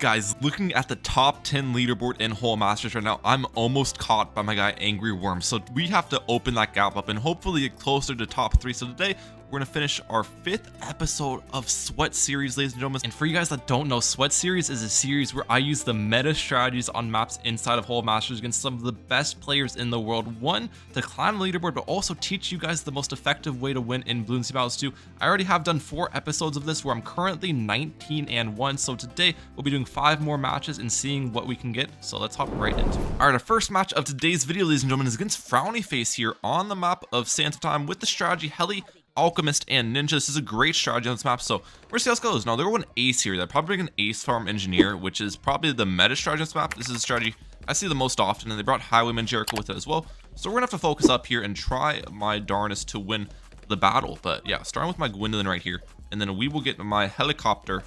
guys, looking at the top 10 leaderboard in Whole Masters right now, I'm almost caught by my guy Angry Worm. So we have to open that gap up and hopefully get closer to top 3. So today, we're going to finish our 5th episode of Sweat Series, ladies and gentlemen. And for you guys that don't know, Sweat Series is a series where I use the meta strategies on maps inside of Whole Masters against some of the best players in the world. One, to climb the leaderboard, but also teach you guys the most effective way to win in Bloons battles too. I already have done 4 episodes of this where I'm currently 19-1. So today, we'll be doing 5 more matches and seeing what we can get. So let's hop right into it. All right, our first match of today's video, ladies and gentlemen, is against Frowny Face here on the map of Sands of Time with the strategy Heli, Alchemist, and Ninja. This is a great strategy on this map, so we're gonna see how this goes. Now they're going Ace here. They're probably bring an Ace Farm Engineer, which is probably the meta strategy on this map. This is a strategy I see the most often, and they brought Highwayman Jericho with it as well. So we're gonna have to focus up here and try my darnest to win the battle. But yeah, starting with my Gwendolyn right here, and then we will get my helicopter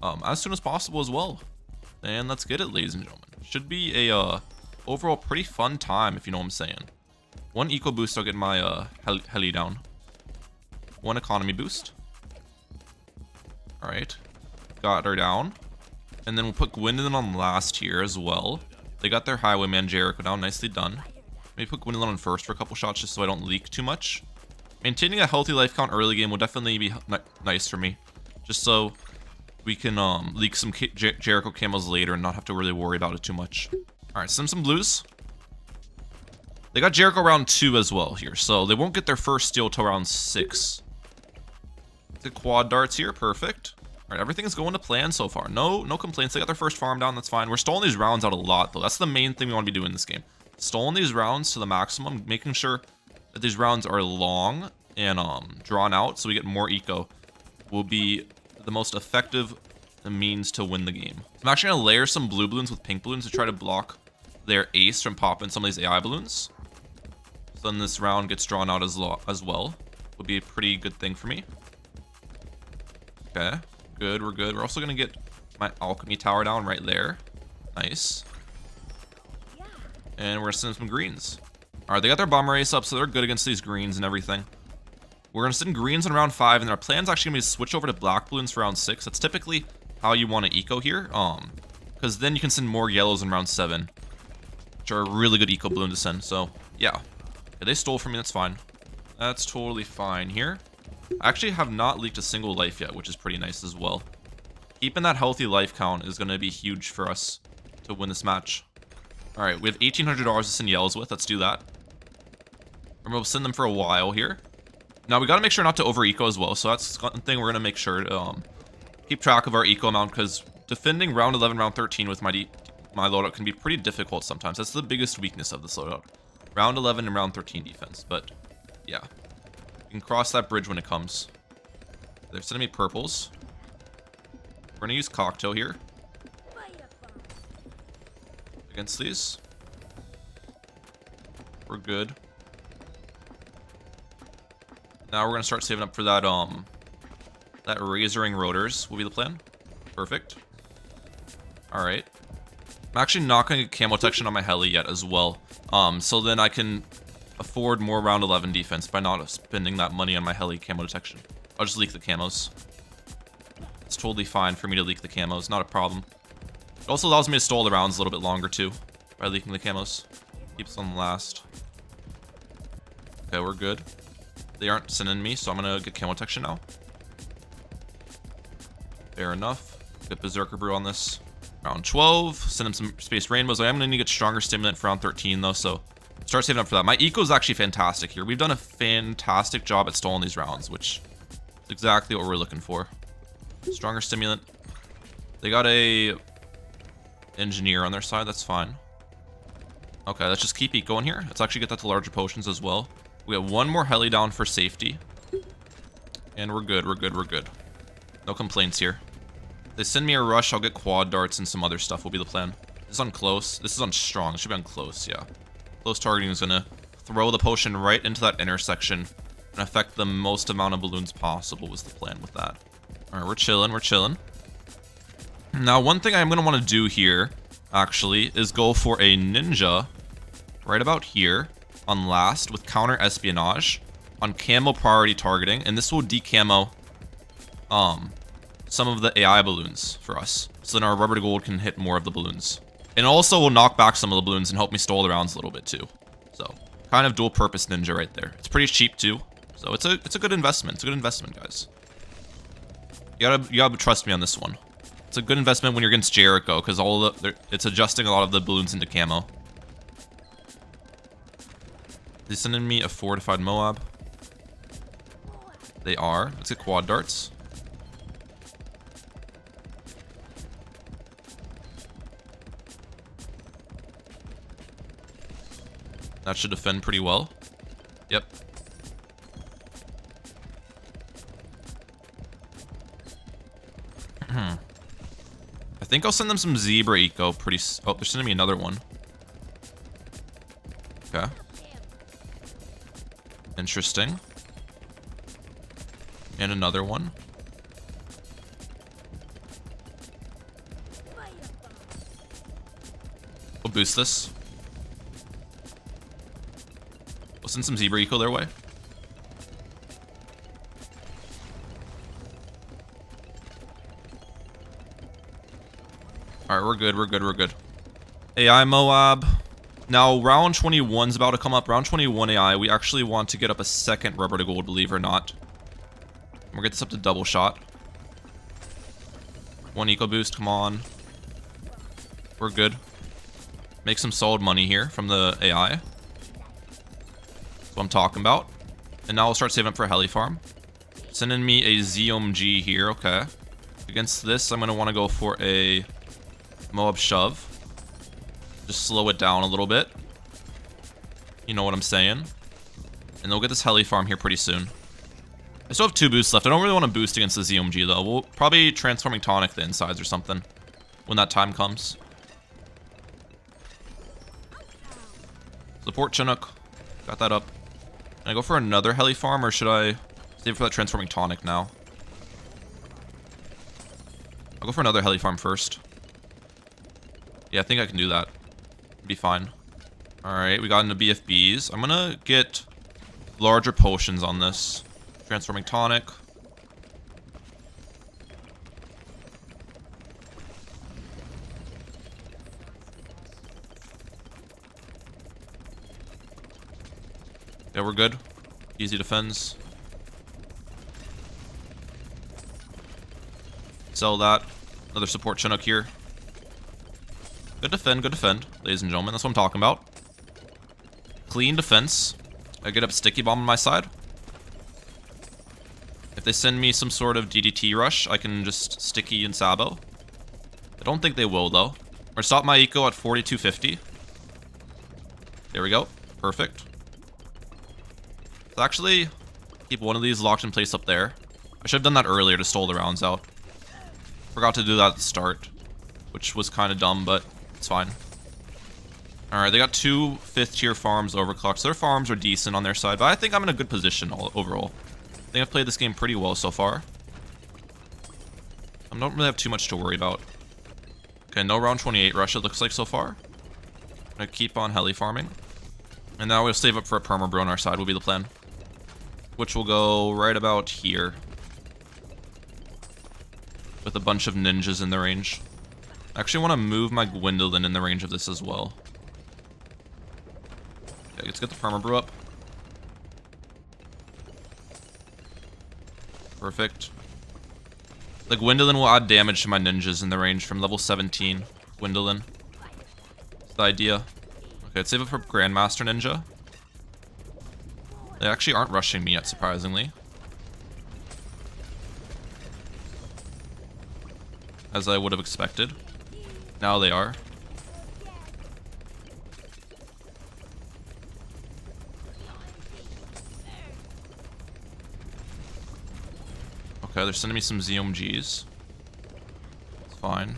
as soon as possible as well. And let's get it, ladies and gentlemen. Should be a overall pretty fun time, if you know what I'm saying. 1 eco boost, I'll get my heli down. 1 economy boost. All right, got her down, and then we'll put Gwendolyn on last here as well. They got their Highwayman Jericho down, nicely done. Maybe put Gwendolyn on first for a couple shots just so I don't leak too much. Maintaining a healthy life count early game will definitely be nice for me, just so we can leak some Jericho camos later and not have to really worry about it too much. All right, send some blues. They got Jericho round 2 as well here, so they won't get their first steal till round 6. The quad darts here, perfect. All right, everything is going to plan so far. No complaints. They got their first farm down, that's fine. We're stalling these rounds out a lot, though. That's the main thing we want to be doing in this game. Stalling these rounds to the maximum, making sure that these rounds are long and drawn out so we get more eco will be the most effective means to win the game. I'm actually going to layer some blue balloons with pink balloons to try to block their ace from popping some of these AI balloons. So then this round gets drawn out as well. Would be a pretty good thing for me. Okay, good, we're good. We're also gonna get my alchemy tower down right there. Nice. And we're gonna send some greens. All right, they got their bomber ace up, so they're good against these greens and everything. We're gonna send greens in round 5, and our plan's actually gonna be to switch over to black balloons for round 6. That's typically how you want to eco here, because then you can send more yellows in round 7, which are a really good eco balloon to send. So yeah, they stole from me. That's fine. That's totally fine here. I actually have not leaked a single life yet, which is pretty nice as well. Keeping that healthy life count is going to be huge for us to win this match. All right, we have $1,800 to send yellows with. Let's do that. And we'll send them for a while here. Now, we got to make sure not to over-eco as well. So that's one thing we're going to make sure to keep track of our eco amount, because defending round 11, round 13 with my loadout can be pretty difficult sometimes. That's the biggest weakness of this loadout. Round 11 and round 13 defense, but yeah. You can cross that bridge when it comes. They're sending me purples. We're gonna use cocktail here against these. We're good. Now we're gonna start saving up for that that razoring rotors will be the plan. Perfect. All right. I'm actually not gonna get camo protection on my heli yet as well. So then I can afford more round 11 defense by not spending that money on my heli camo detection. I'll just leak the camos. It's totally fine for me to leak the camos, not a problem. It also allows me to stall the rounds a little bit longer too by leaking the camos. Keeps them last. Okay, we're good. They aren't sending me, so I'm gonna get camo detection now. Fair enough. Get Berserker Brew on this. Round 12, send him some Space Rainbows. I am going to get stronger stimulant for round 13 though, so start saving up for that. My eco is actually fantastic here. We've done a fantastic job at stalling these rounds, which is exactly what we're looking for. Stronger stimulant. They got a engineer on their side, that's fine. Okay, let's just keep ecoing here. Let's actually get that to larger potions as well. We have 1 more heli down for safety. And we're good, we're good, we're good. No complaints here. They send me a rush, I'll get quad darts and some other stuff will be the plan. This is on close. This is on strong. It should be on close, yeah. Close targeting is gonna throw the potion right into that intersection and affect the most amount of balloons possible was the plan with that. All right, we're chilling, we're chilling. Now, one thing I'm gonna wanna do here, actually, is go for a ninja right about here on last with counter espionage on camo priority targeting, and this will decamo some of the AI balloons for us. So then our rubber gold can hit more of the balloons. And also will knock back some of the balloons and help me stall the rounds a little bit too. So kind of dual purpose ninja right there. It's pretty cheap too. So it's a good investment. It's a good investment, guys. You gotta trust me on this one. It's a good investment when you're against Jericho, because it's adjusting a lot of the balloons into camo. They sending me a fortified Moab. They are. Let's get quad darts. That should defend pretty well. Yep. I think I'll send them some Zebra Eco pretty... Oh, they're sending me another one. Okay. Interesting. And another one. We'll boost this. We'll send some Zebra Eco their way. Alright, we're good, we're good, we're good. AI Moab. Now, round 21 is about to come up. Round 21 AI, we actually want to get up a second rubber to gold, believe it or not. We'll get this up to double shot. One eco boost, come on. We're good. Make some solid money here from the AI. That's what I'm talking about. And now we'll start saving up for a heli farm. Sending me a ZOMG here, okay. Against this, I'm going to want to go for a Moab shove. Just slow it down a little bit. You know what I'm saying. And they'll get this heli farm here pretty soon. I still have 2 boosts left. I don't really want to boost against the ZOMG though. We'll probably transforming tonic the insides or something when that time comes. Support Chinook. Got that up. Can I go for another heli farm or should I save for that transforming tonic now? I'll go for another heli farm first. Yeah, I think I can do that. Be fine. Alright, we got into BFBs. I'm gonna get larger potions on this. Transforming tonic. Yeah, we're good. Easy defense. Sell that. Another support Chinook here. Good defend, ladies and gentlemen. That's what I'm talking about. Clean defense. I get up sticky bomb on my side. If they send me some sort of DDT rush, I can just sticky and sabo. I don't think they will though. Or stop my eco at 4250. There we go. Perfect. Let's actually keep one of these locked in place up there. I should have done that earlier to stall the rounds out. Forgot to do that at the start, which was kind of dumb, but it's fine. Alright, they got 2 5th tier farms overclocked, so their farms are decent on their side, but I think I'm in a good position overall. I think I've played this game pretty well so far. I don't really have too much to worry about. Okay, no round 28 rush it looks like so far. I'm gonna keep on heli farming. And now we'll save up for a perma bro on our side will be the plan. Which will go right about here. With a bunch of ninjas in the range. I actually want to move my Gwendolyn in the range of this as well. Okay, let's get the perma brew up. Perfect. The Gwendolyn will add damage to my ninjas in the range from level 17. Gwendolyn. That's the idea. Okay, let's save it for Grandmaster Ninja. They actually aren't rushing me yet, surprisingly. As I would have expected. Now they are. Okay, they're sending me some ZOMGs. It's fine.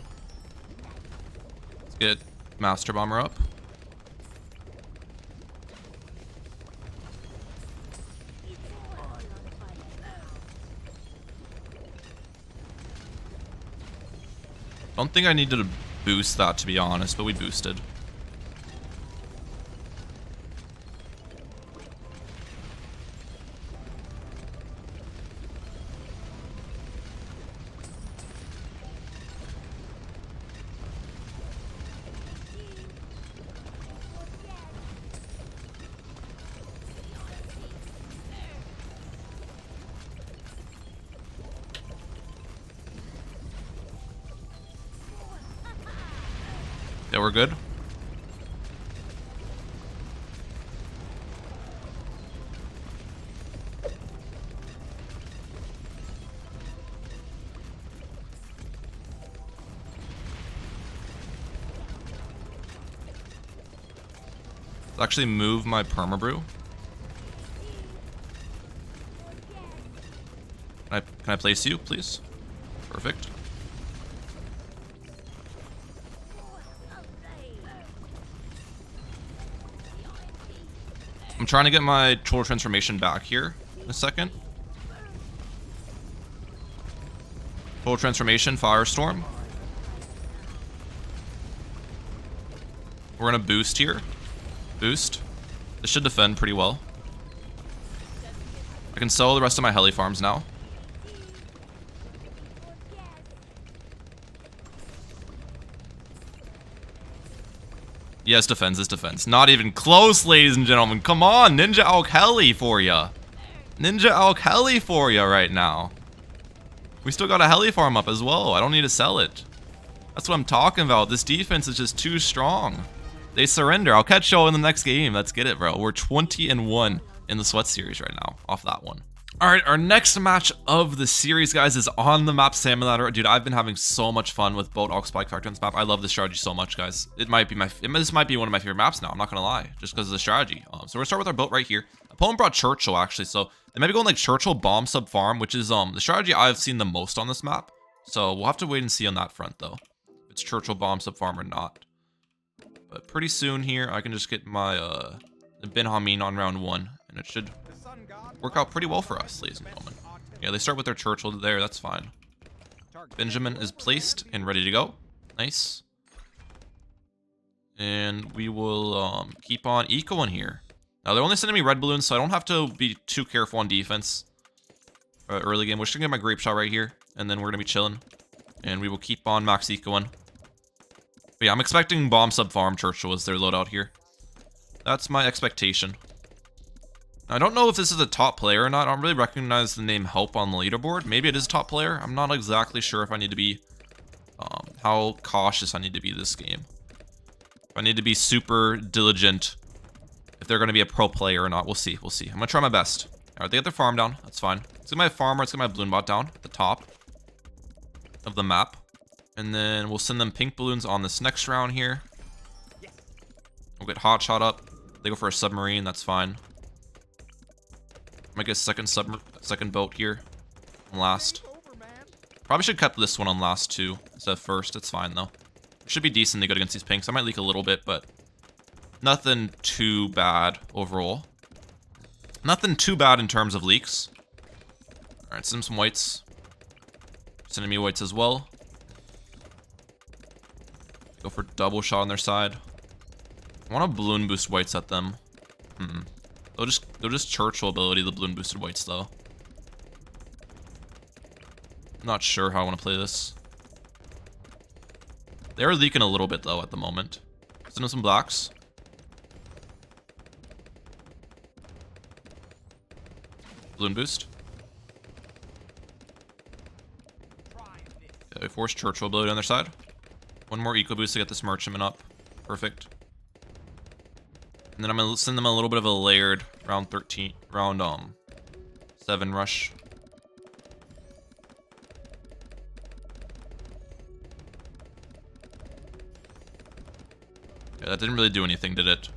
Let's get Master Bomber up. Don't think I needed to boost that, to be honest, but we boosted. Yeah, we're good. Let's actually move my permabrew. Can I place you, please? Perfect. I'm trying to get my total transformation back here in a second. Total transformation, firestorm. We're gonna boost here. Boost. This should defend pretty well. I can sell the rest of my heli farms now. Yes, defends, this defense. Not even close, ladies and gentlemen. Come on, Ninja Alk Heli for ya. Ninja Alk Heli for ya right now. We still got a heli farm up as well. I don't need to sell it. That's what I'm talking about. This defense is just too strong. They surrender. I'll catch y'all in the next game. Let's get it, bro. We're 20-1 in the Sweat series right now off that one. All right, our next match of the series, guys, is on the map Salmon Ladder. Dude, I've been having so much fun with both Alk Spike Factory on this map. I love this strategy so much, guys. This might be one of my favorite maps now. I'm not gonna lie, just because of the strategy. So we're gonna start with our boat right here. Opponent brought Churchill actually, so they might be going like Churchill bomb sub farm, which is the strategy I've seen the most on this map. So we'll have to wait and see on that front though, if it's Churchill bomb sub farm or not. But pretty soon here, I can just get my Ben Hameen on round 1, and it should work out pretty well for us, ladies and gentlemen. Yeah, they start with their Churchill there, that's fine. Benjamin is placed and ready to go. Nice. And we will keep on ecoing here. Now, they're only sending me red balloons, so I don't have to be too careful on defense. Early game, we're just gonna get my grape shot right here, and then we're gonna be chilling. And we will keep on max ecoing. But yeah, I'm expecting bomb sub farm Churchill as their loadout here. That's my expectation. I don't know if this is a top player or not. I don't really recognize the name Help on the leaderboard. Maybe it is a top player. I'm not exactly sure if I need to be, how cautious I need to be this game. If I need to be super diligent, if they're going to be a pro player or not. We'll see. We'll see. I'm going to try my best. All right, they get their farm down. That's fine. Let's get my farmer. Let's get my balloon bot down at the top of the map. And then we'll send them pink balloons on this next round here. We'll get hot shot up. They go for a submarine. That's fine. Might get a second boat here on last. Probably should have kept this one on last too instead of first. It's fine though. It should be decently good against these pinks. I might leak a little bit, but nothing too bad overall. Nothing too bad in terms of leaks. All right, send some whites. Sending me whites as well. Go for double shot on their side. I want to balloon boost whites at them. They'll just Churchill ability the balloon boosted whites though. I'm not sure how I want to play this. They're leaking a little bit though at the moment. Send them some blacks. Balloon boost. Yeah, we force Churchill ability on their side. One more eco boost to get this merchantman up. Perfect. And then I'm gonna send them a little bit of a layered round 7 rush. Yeah, that didn't really do anything, did it?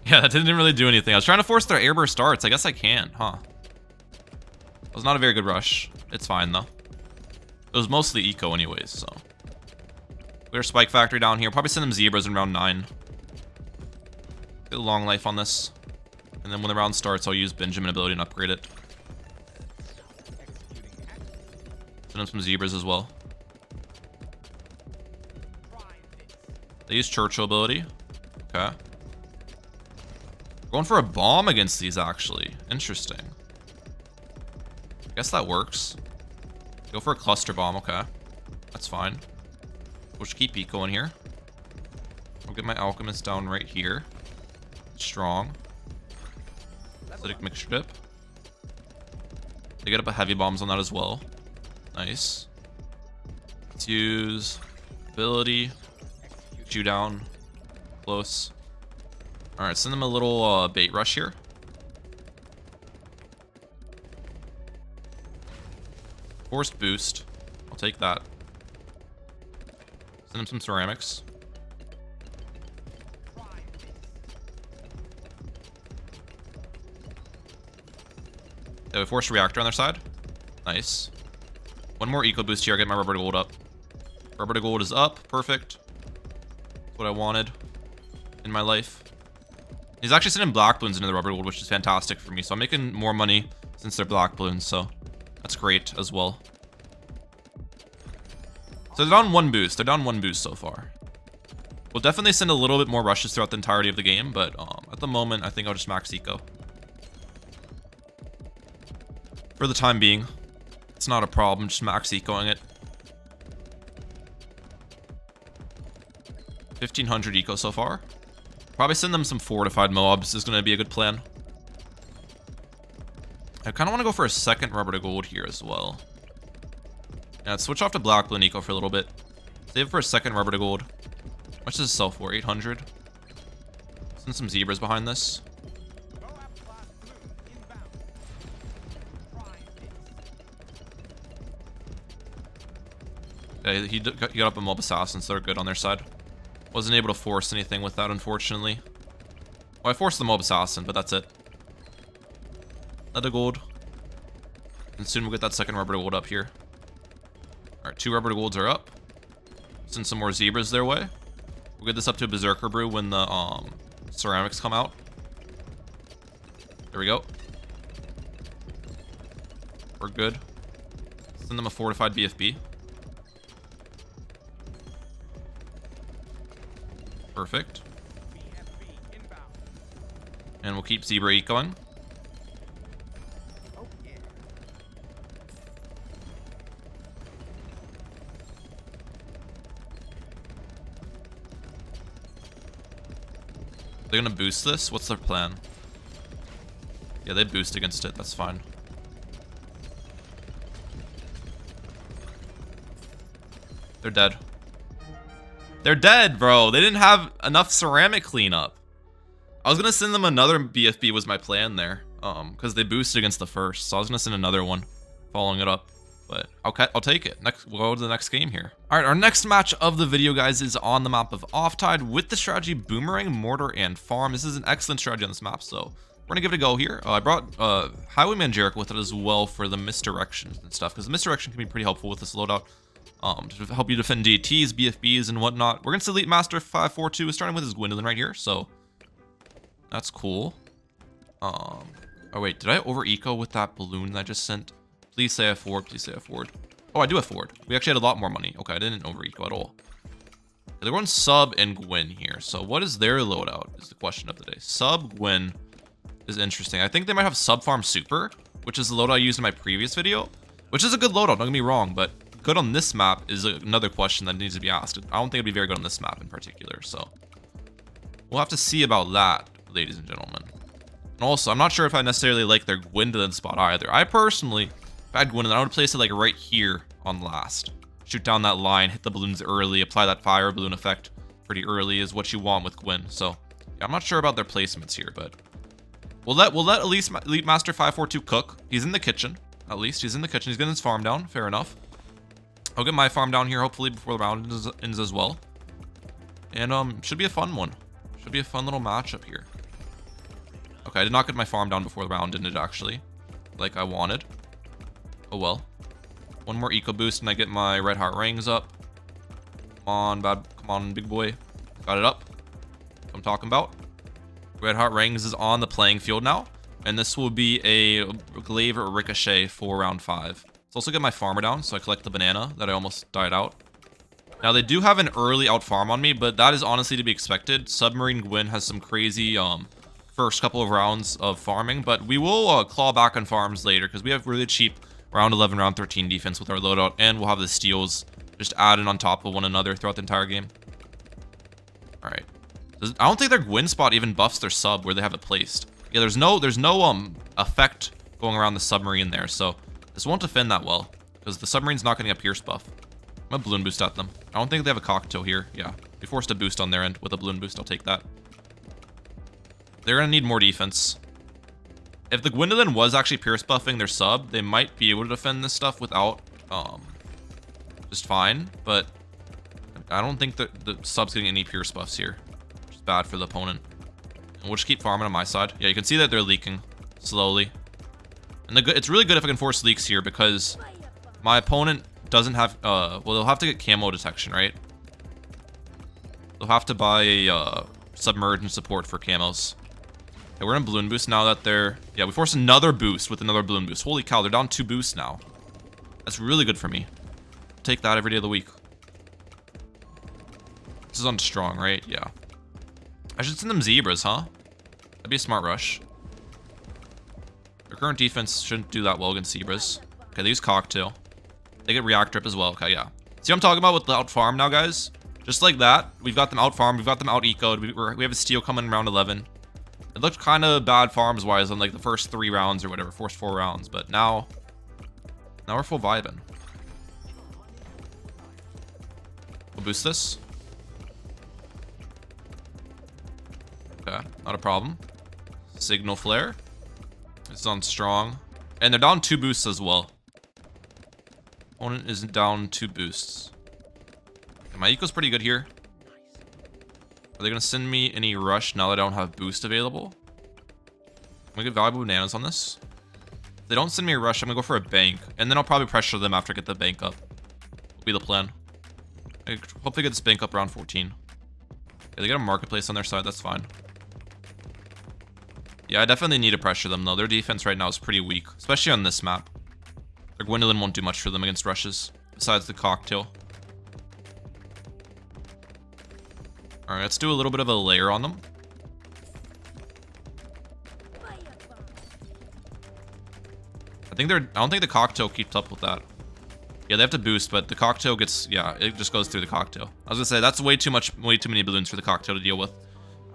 Yeah, that didn't really do anything. I was trying to force their airburst starts. I guess I can, huh? It was not a very good rush. It's fine though. It was mostly eco anyways, so. Clear Spike Factory down here. Probably send them zebras in round 9. Get a long life on this. And then when the round starts, I'll use Benjamin ability and upgrade it. Send them some zebras as well. They use Churchill ability. Okay. Going for a bomb against these, actually. Interesting. I guess that works. Go for a cluster bomb. Okay. That's fine. We'll just keep ecoing here. I'll get my alchemist down right here. Strong. Acidic mixture dip. They get up a heavy bombs on that as well. Nice. Let's use ability. Shoot you down. Close. Alright, send them a little bait rush here. Forced boost. I'll take that. Send them some ceramics. Yeah, we forced reactor on their side. Nice. One more eco boost here. I get my rubber to gold up. Rubber to gold is up. Perfect. That's what I wanted in my life. He's actually sending black balloons into the rubber gold, which is fantastic for me. So I'm making more money since they're black balloons. So that's great as well. So they're down one boost. They're down one boost so far. We'll definitely send a little bit more rushes throughout the entirety of the game. But at the moment, I think I'll just max eco. For the time being. It's not a problem. Just max ecoing it. 1500 eco so far. Probably send them some fortified mobs is going to be a good plan. I kind of want to go for a second rubber to gold here as well. Yeah, let's switch off to black balloon eco for a little bit. Save for a second rubber to gold. How much does it sell for? 800. Send some zebras behind this. Yeah, he got up a mob assassin, so they're good on their side. Wasn't able to force anything with that, unfortunately. Well, I forced the mob assassin, but that's it. Let a gold. And soon we'll get that second rubber to gold up here. Alright, 2 rubber to golds are up. Send some more zebras their way. We'll get this up to a berserker brew when the ceramics come out. There we go. We're good. Send them a fortified BFB. Perfect. And we'll keep Zebra 8 going. They're gonna boost this? What's their plan? Yeah, they boost against it. That's fine. They're dead. They're dead, bro. They didn't have enough ceramic cleanup. I was gonna send them another BFB was my plan there. Because they boosted against the first. So I was gonna send another one following it up. But I'll take it. We'll go to the next game here. Alright, our next match of the video, guys, is on the map of Offtide with the strategy Boomerang, Mortar, and Farm. This is an excellent strategy on this map, so we're gonna give it a go here. I brought Highwayman Jericho with it as well for the misdirections and stuff, because the misdirection can be pretty helpful with this loadout. To help you defend DTs, BFBs, and whatnot. We're against Elite Master 542, starting with his Gwendolyn right here, so that's cool. Oh wait, did I over eco with that balloon that I just sent? Please say I forward, please say I forward. Oh, I do have forward. We actually had a lot more money. Okay, I didn't over eco at all. They're going sub and Gwen here, so what is their loadout is the question of the day. Sub Gwen is interesting. I think they might have sub farm super, which is the loadout I used in my previous video, which is a good loadout, don't get me wrong, but good on this map is another question that needs to be asked. I don't think it'd be very good on this map in particular, so we'll have to see about that, ladies and gentlemen. And also, I'm not sure if I necessarily like their Gwendolyn spot either. I personally, if I had Gwendolyn, I would place it like right here on last. Shoot down that line, hit the balloons early, apply that fire balloon effect pretty early is what you want with Gwen. So yeah, I'm not sure about their placements here, but we'll let Elite Master 542 cook. He's in the kitchen, at least. He's in the kitchen. He's getting his farm down. Fair enough. I'll get my farm down here hopefully before the round ends as well. And should be a fun one. Should be a fun little matchup here. Okay, I did not get my farm down before the round ended actually, like I wanted. Oh well. One more eco boost and I get my red heart rings up. Come on, big boy. Got it up. What I'm talking about. Red heart rings is on the playing field now, and this will be a glaive or ricochet for round 5. Let's also get my farmer down, so I collect the banana that I almost died out. Now, they do have an early out farm on me, but that is honestly to be expected. Submarine Gwen has some crazy first couple of rounds of farming, but we will claw back on farms later, because we have really cheap round 11, round 13 defense with our loadout, and we'll have the steals just added on top of one another throughout the entire game. Alright. I don't think their Gwen spot even buffs their sub where they have it placed. Yeah, there's no effect going around the submarine there, so this won't defend that well, because the submarine's not getting a pierce buff. I'm gonna balloon boost at them. I don't think they have a cocktail here. Yeah. We forced a boost on their end with a balloon boost. I'll take that. They're going to need more defense. If the Gwendolyn was actually pierce buffing their sub, they might be able to defend this stuff without, just fine. But I don't think that the sub's getting any pierce buffs here, which is bad for the opponent. And we'll just keep farming on my side. Yeah, you can see that they're leaking slowly. And it's really good if I can force leaks here because my opponent doesn't have, well, they'll have to get camo detection, right? They'll have to buy a submergence support for camos. Okay, we're in balloon boost now that they're... Yeah, we forced another boost with another balloon boost. Holy cow, they're down 2 boosts now. That's really good for me. I'll take that every day of the week. This is on strong, right? Yeah. I should send them zebras, huh? That'd be a smart rush. Their current defense shouldn't do that well against zebras. Okay, they use cocktail. They get react rip as well. Okay, yeah. See what I'm talking about with the out farm now, guys? Just like that, we've got them out farmed, we've got them out ecoed. We have a steal coming in round 11. It looked kind of bad farms wise on like the first 3 rounds or whatever, first 4 rounds, but now we're full vibing. We'll boost this. Okay, not a problem. Signal flare. It's on strong. And they're down 2 boosts as well. Opponent is down 2 boosts. Okay, my eco's pretty good here. Are they gonna send me any rush now that I don't have boost available? I'm gonna get valuable bananas on this. If they don't send me a rush, I'm gonna go for a bank. And then I'll probably pressure them after I get the bank up. Will be the plan. I hope they get this bank up around 14. Yeah, they got a marketplace on their side, that's fine. Yeah, I definitely need to pressure them though. Their defense right now is pretty weak, especially on this map. Their Gwendolyn won't do much for them against rushes, besides the cocktail. Alright, let's do a little bit of a layer on them. I don't think the cocktail keeps up with that. Yeah, they have to boost, but the cocktail gets, yeah, it just goes through the cocktail. I was gonna say, that's way too many balloons for the cocktail to deal with.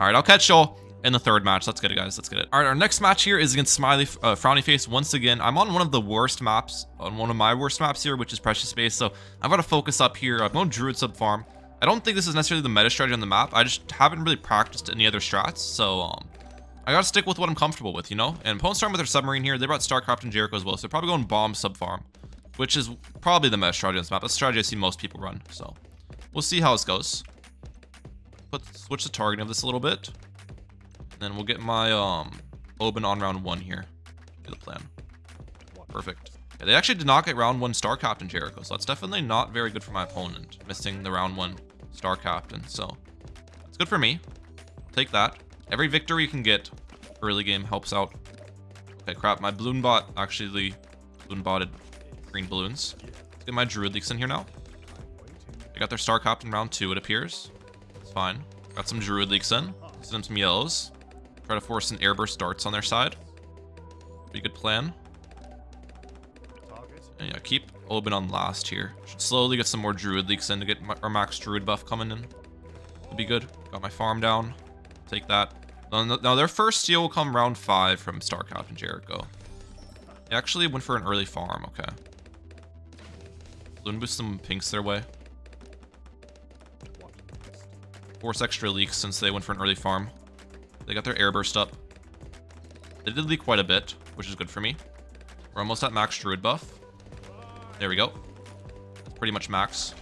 Alright, I'll catch y'all in the 3rd match. Let's get it, guys. Let's get it. Alright, our next match here is against Smiley, Frowny Face. Once again, I'm on one of the worst maps, on one of my worst maps here, which is Precious Space. So I've got to focus up here. I'm going Druid sub farm. I don't think this is necessarily the meta strategy on the map. I just haven't really practiced any other strats. So I gotta stick with what I'm comfortable with, you know? And opponent's starting with their submarine here. They brought StarCraft and Jericho as well. So they're probably going bomb sub farm, which is probably the meta strategy on this map. That's the strategy I see most people run. So we'll see how this goes. Switch the targeting of this a little bit. And then we'll get my Oben on round 1 here. Do the plan. Perfect. Yeah, they actually did not get round 1 Star Captain Jericho, so that's definitely not very good for my opponent, missing the round 1 Star Captain. So it's good for me. Take that. Every victory you can get early game helps out. Okay, crap. My balloon bot actually balloon botted green balloons. Let's get my Druid Leaks in here now. They got their Star Captain round 2, it appears. It's fine. Got some Druid Leaks in. Send them some yellows. Try to force an airburst darts on their side. Be a good plan. And yeah, keep Oben on last here. Should slowly get some more Druid Leaks in to get our max Druid buff coming in. It'll be good. Got my farm down. Take that. Now their first steal will come round 5 from StarCraft and Jericho. They actually went for an early farm. Okay. Balloon boost some pinks their way. Force extra leaks since they went for an early farm. They got their airburst up. They did leak quite a bit, which is good for me. We're almost at max Druid buff. There we go. That's pretty much max.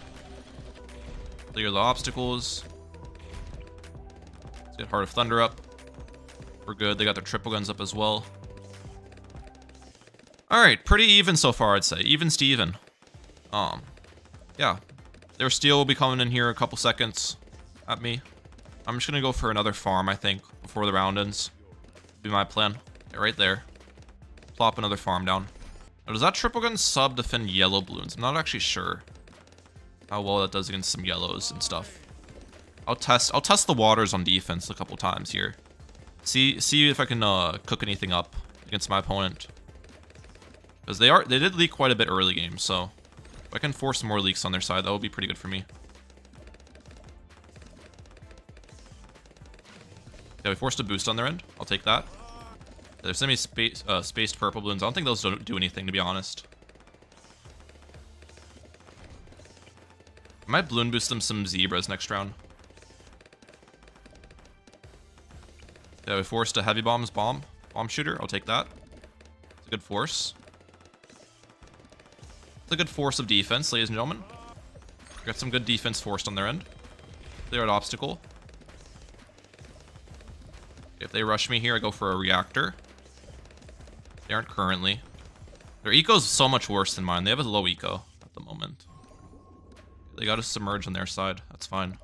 Clear the obstacles. Let's get Heart of Thunder up. We're good. They got their triple guns up as well. Alright, pretty even so far, I'd say. Even Steven. Yeah. Their steal will be coming in here in a couple seconds at me. I'm just gonna go for another farm, I think, before the round ends. Be my plan. Yeah, right there. Plop another farm down. Now, does that triple gun sub defend yellow balloons? I'm not actually sure how well that does against some yellows and stuff. I'll test the waters on defense a couple times here. See if I can cook anything up against my opponent. Because they did leak quite a bit early game, so if I can force some more leaks on their side, that would be pretty good for me. Yeah, we forced a boost on their end. I'll take that. There's semi spaced purple balloons. I don't think those don't do anything, to be honest. I might balloon boost them some zebras next round. Yeah, we forced a heavy bomb shooter. I'll take that. It's a good force. It's a good force of defense, ladies and gentlemen. Got some good defense forced on their end. Clear out obstacle. If they rush me here, I go for a reactor. They aren't currently. Their eco is so much worse than mine. They have a low eco at the moment. They got to submerge on their side. That's fine.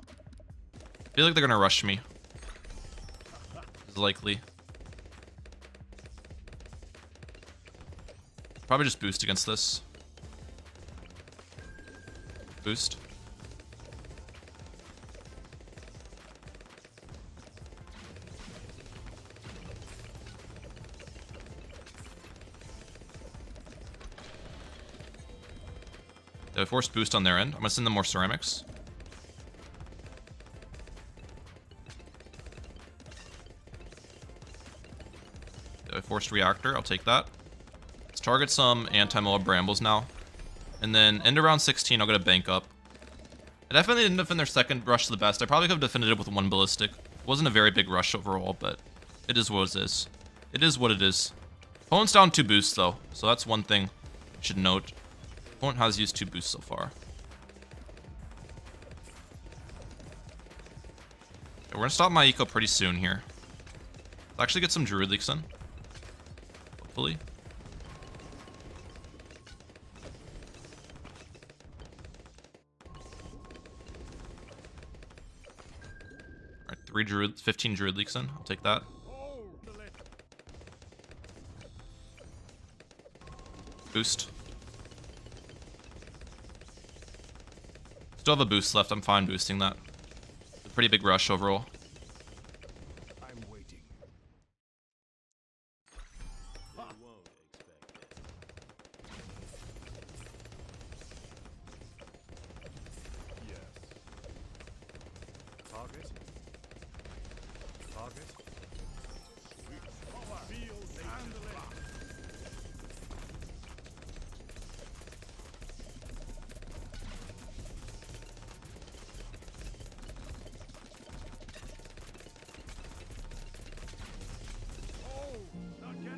I feel like they're going to rush me. It's likely. Probably just boost against this. Boost. They forced boost on their end. I'm gonna send them more ceramics. They forced reactor. I'll take that. Let's target some anti-mob brambles now. And then end around 16, I'll get a bank up. I definitely didn't defend their second rush the best. I probably could have defended it with one ballistic. It wasn't a very big rush overall, but it is what it is. It is what it is. Opponent's down 2 boosts though, so that's one thing you should note. Opponent has used 2 boosts so far. Okay, we're gonna stop my eco pretty soon here. Let's actually get some druid leaks in. Hopefully. Alright, 3 druid, 15 druid leaks in. I'll take that. Boost. Still have a boost left. I'm fine boosting that. It's a pretty big rush overall. I'm waiting. They won't expect it. Yes. Target. Target. Field and the left.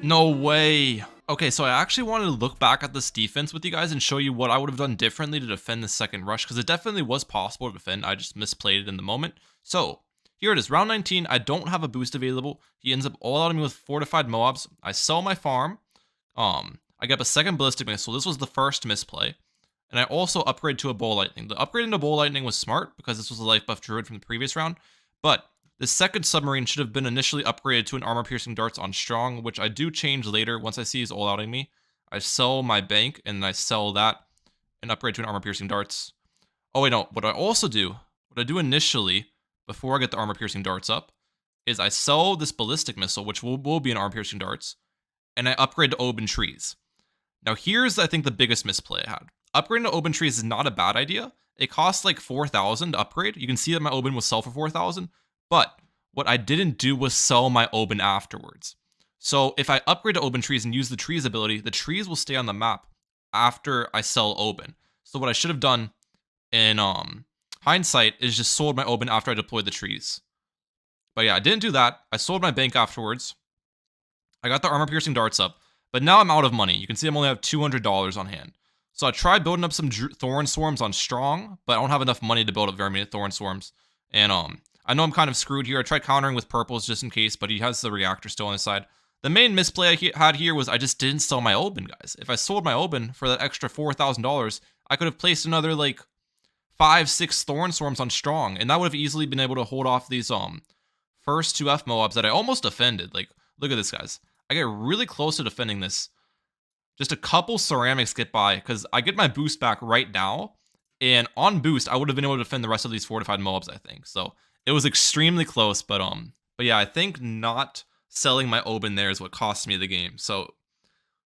No way. Okay, so I actually wanted to look back at this defense with you guys and show you what I would have done differently to defend the second rush, because it definitely was possible to defend. I just misplayed it in the moment. So here it is, round 19. I don't have a boost available. He ends up all outing me with fortified Moabs. I sell my farm. I get up a second ballistic missile. This was the first misplay. And I also upgrade to a bow lightning. The upgrade into bow lightning was smart because this was a life buff druid from the previous round. But the second submarine should have been initially upgraded to an armor-piercing darts on strong, which I do change later once I see he's all-outing me. I sell my bank, and I sell that and upgrade to an armor-piercing darts. Oh, wait, no. What I do initially, before I get the armor-piercing darts up, is I sell this ballistic missile, which will be an armor-piercing darts, and I upgrade to Oban Trees. Now, here's, I think, the biggest misplay I had. Upgrading to Oban Trees is not a bad idea. It costs like 4,000 to upgrade. You can see that my Oban was sell for 4,000. But what I didn't do was sell my Oban afterwards. So if I upgrade to Oban Trees and use the trees ability, the trees will stay on the map after I sell Oban. So what I should have done in hindsight is just sold my Oban after I deployed the trees. But yeah, I didn't do that. I sold my bank afterwards. I got the armor-piercing darts up. But now I'm out of money. You can see I only have $200 on hand. So I tried building up some Thorn Swarms on strong, but I don't have enough money to build up very many Thorn Swarms. And I know I'm kind of screwed here. I tried countering with purples just in case, but he has the reactor still on his side. The main misplay I had here was I just didn't sell my Oban, guys. If I sold my Oban for that extra $4,000, I could have placed another, like, 5-6 Thorn Swarms on strong, and that would have easily been able to hold off these first 2 F Moabs that I almost defended. Like, look at this, guys. I get really close to defending this. Just a couple ceramics get by, because I get my boost back right now, and on boost, I would have been able to defend the rest of these fortified Moabs, I think. So it was extremely close, but yeah, I think not selling my Oban there is what cost me the game. So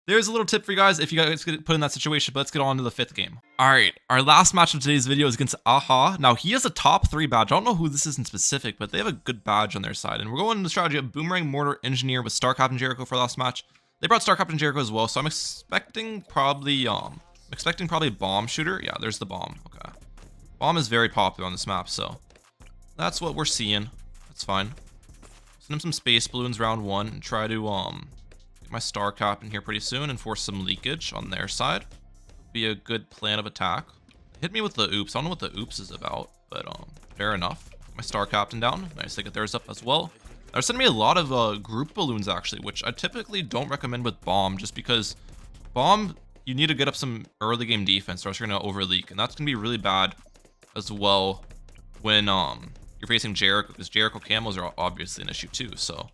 there's a little tip for you guys if you guys get put in that situation, but let's get on to the 5th game. All right, our last match of today's video is against Aha. Now, he has a top 3 badge. I don't know who this is in specific, but they have a good badge on their side. And we're going to the strategy of Boomerang Mortar Engineer with Star Captain Jericho for last match. They brought Star Captain Jericho as well, so I'm expecting probably Bomb Shooter. Yeah, there's the bomb. Okay. Bomb is very popular on this map, so that's what we're seeing. That's fine. Send him some space balloons round 1 and try to get my star cap in here pretty soon and force some leakage on their side. Be a good plan of attack. Hit me with the oops. I don't know what the oops is about, but fair enough. My star captain down. Nice to get theirs up as well. They're sending me a lot of group balloons actually, which I typically don't recommend with bomb, just because bomb, you need to get up some early game defense or else you're gonna overleak, and that's gonna be really bad as well when you're facing Jericho, because Jericho camos are obviously an issue too. So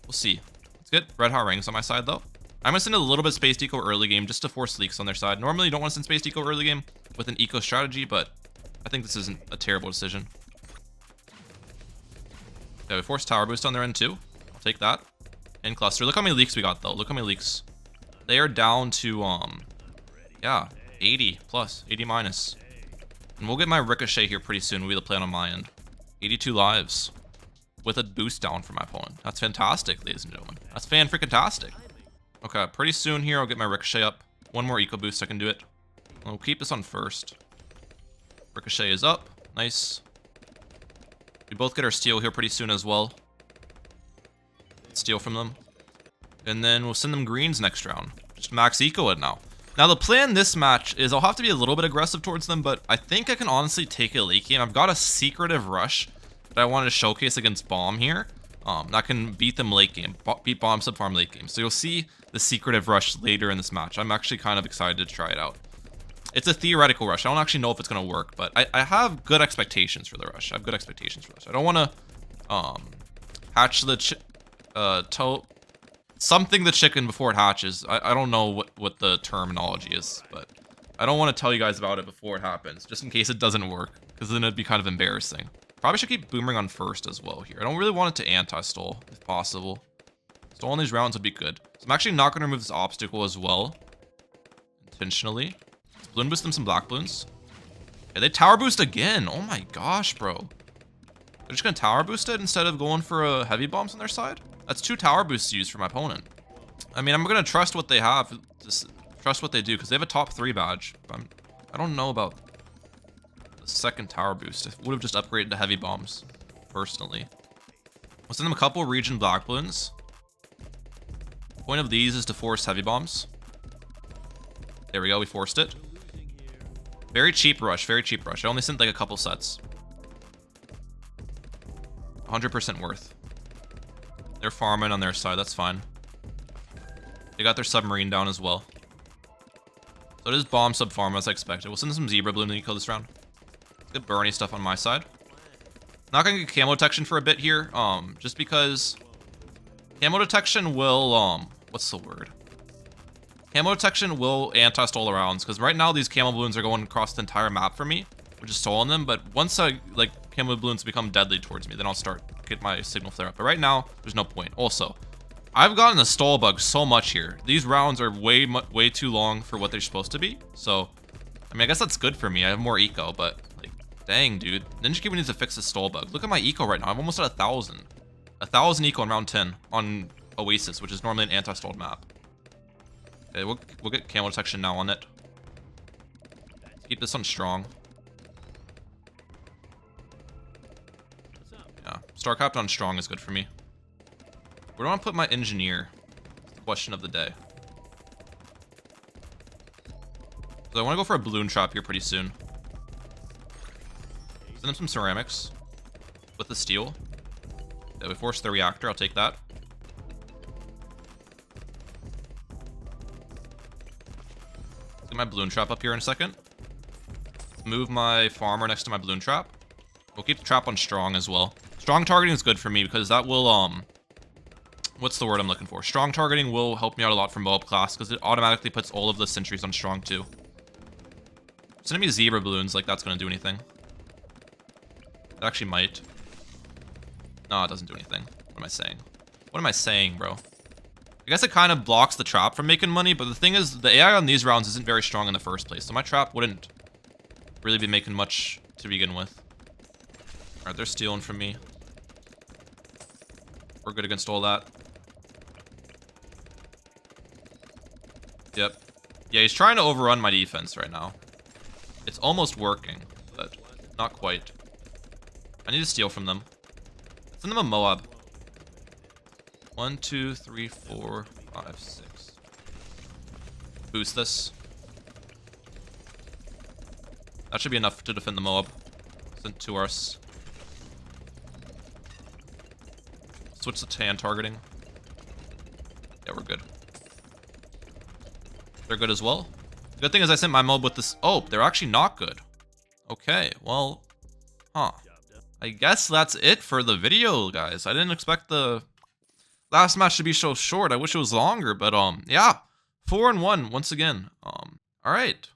we'll see. Let's get red heart rings on my side though. I'm gonna send a little bit of space deco early game just to force leaks on their side. Normally you don't want to send space deco early game with an eco strategy, but I think this isn't a terrible decision. Yeah, we forced tower boost on their end too. I'll take that. And cluster. Look how many leaks we got though. Look how many leaks. They are down to yeah, 80 plus, 80 minus. And we'll get my ricochet here pretty soon. Will be the plan on my end. 82 lives with a boost down for my opponent. That's fantastic, ladies and gentlemen. That's fan-freaking-tastic. Okay, pretty soon here I'll get my ricochet up. One more eco boost, I can do it. We'll keep this on first. Ricochet is up. Nice. We both get our steal here pretty soon as well. Steal from them. And then we'll send them greens next round. Just max eco it now. Now the plan this match is I'll have to be a little bit aggressive towards them, but I think I can honestly take a late game. I've got a secretive rush that I wanted to showcase against bomb here. That can beat them late game. Beat bomb sub farm late game. So you'll see the secretive rush later in this match. I'm actually kind of excited to try it out. It's a theoretical rush. I don't actually know if it's going to work, but I have good expectations for the rush. I have good expectations for this. I don't want to hatch the something the chicken before it hatches. I don't know what the terminology is, but I don't want to tell you guys about it before it happens, just in case it doesn't work, because then it'd be kind of embarrassing. Probably should keep boomerang on first as well here. I don't really want it to anti-stall, if possible. Stall on these rounds would be good. So I'm actually not going to remove this obstacle as well, intentionally. Let's balloon boost them some black balloons. Yeah, they tower boost again. Oh my gosh, bro. They're just going to tower boost it instead of going for heavy bombs on their side? That's 2 tower boosts used for my opponent. I mean, I'm going to trust what they have. Just trust what they do, because they have a top 3 badge. I don't know about the second tower boost. I would have just upgraded to heavy bombs, personally. We'll send them a couple region black balloons. The point of these is to force heavy bombs. There we go, we forced it. Very cheap rush, very cheap rush. I only sent like a couple sets. 100% worth. They're farming on their side, that's fine. They got their submarine down as well. So it is bomb sub farm as I expected. We'll send some zebra bloom and kill this round. Let's get Bernie stuff on my side. Not gonna get camo detection for a bit here, just because camo detection will, what's the word? Camo detection will anti-stall rounds, because right now these camo balloons are going across the entire map for me, which is stalling them, but once camo balloons become deadly towards me, then I'll start get my signal flare up. But right now, there's no point. Also, I've gotten the stall bug so much here. These rounds are way too long for what they're supposed to be. So, I mean, I guess that's good for me. I have more eco, but like, dang, dude. Ninja Kiwi needs to fix the stall bug. Look at my eco right now. I'm almost at 1,000. 1,000 eco in round 10 on Oasis, which is normally an anti-stalled map. Okay, we'll get camo detection now on it. Keep this on strong. Yeah, star captain on strong is good for me. Where do I want to put my engineer? That's the question of the day. So I want to go for a balloon trap here pretty soon. Send them some ceramics with the steel. Yeah, we forced the reactor. I'll take that. Get my balloon trap up here in a second. Move my farmer next to my balloon trap. We'll keep the trap on strong as well. Strong targeting is good for me because that will, what's the word I'm looking for? Strong targeting will help me out a lot from Moab class because it automatically puts all of the sentries on strong too. Sending me zebra balloons, like that's going to do anything. It actually might. No, it doesn't do anything. What am I saying? What am I saying, bro? I guess it kind of blocks the trap from making money, but the thing is, the AI on these rounds isn't very strong in the first place, so my trap wouldn't really be making much to begin with. Alright, they're stealing from me. We're good against all that. Yep. Yeah, he's trying to overrun my defense right now. It's almost working, but not quite. I need to steal from them. Send them a Moab. 1, 2, 3, 4, 5, 6. Boost this. That should be enough to defend the Moab. Sent to ours. Switch to tan targeting. Yeah, we're good. They're good as well. Good thing is I sent my Moab with this. Oh, they're actually not good. Okay, well, huh. I guess that's it for the video, guys. I didn't expect the last match to be so short. I wish it was longer, but yeah. 4-1 once again. All right.